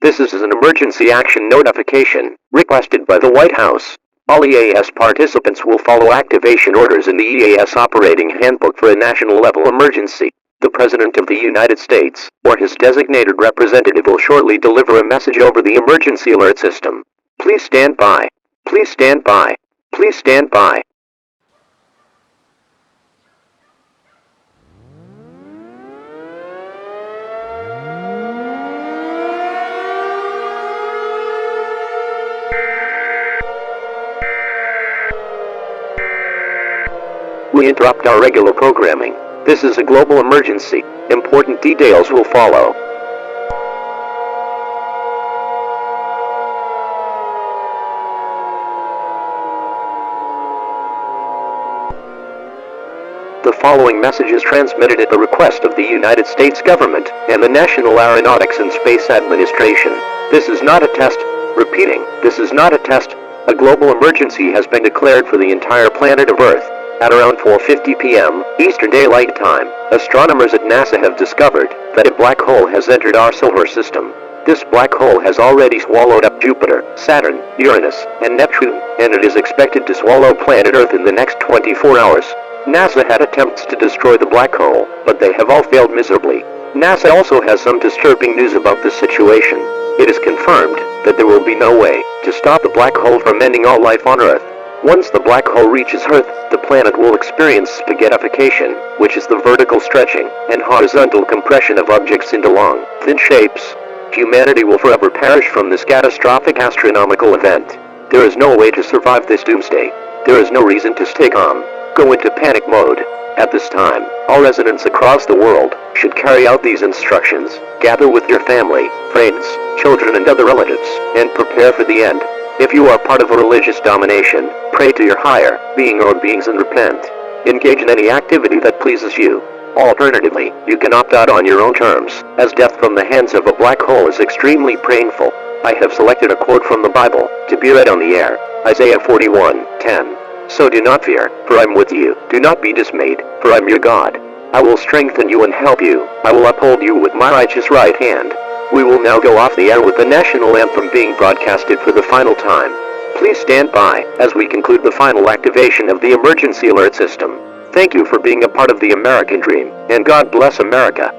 This is an emergency action notification requested by the White House. All EAS participants will follow activation orders in the EAS operating handbook for a national level emergency. The President of the United States, or his designated representative, will shortly deliver a message over the emergency alert system. Please stand by. Please stand by. Please stand by. We interrupt our regular programming. This is a global emergency. Important details will follow. The following message is transmitted at the request of the United States government and the National Aeronautics and Space Administration. This is not a test. Repeating, this is not a test. A global emergency has been declared for the entire planet of Earth. At around 4:50 p.m. Eastern Daylight Time, astronomers at NASA have discovered that a black hole has entered our solar system. This black hole has already swallowed up Jupiter, Saturn, Uranus, and Neptune, and it is expected to swallow planet Earth in the next 24 hours. NASA had attempts to destroy the black hole, but they have all failed miserably. NASA also has some disturbing news about this situation. It is confirmed that there will be no way to stop the black hole from ending all life on Earth. Once the black hole reaches Earth, the planet will experience spaghettification, which is the vertical stretching and horizontal compression of objects into long, thin shapes. Humanity will forever perish from this catastrophic astronomical event. There is no way to survive this doomsday. There is no reason to stay calm. Go into panic mode. At this time, all residents across the world should carry out these instructions. Gather with your family, friends, children, and other relatives, and prepare for the end. If you are part of a religious domination, pray to your higher being or beings and repent. Engage in any activity that pleases you. Alternatively, you can opt out on your own terms, as death from the hands of a black hole is extremely painful. I have selected a quote from the Bible to be read on the air. Isaiah 41:10. So do not fear, for I am with you. Do not be dismayed, for I am your God. I will strengthen you and help you. I will uphold you with my righteous right hand. We will now go off the air with the national anthem being broadcasted for the final time. Please stand by as we conclude the final activation of the emergency alert system. Thank you for being a part of the American dream, and God bless America.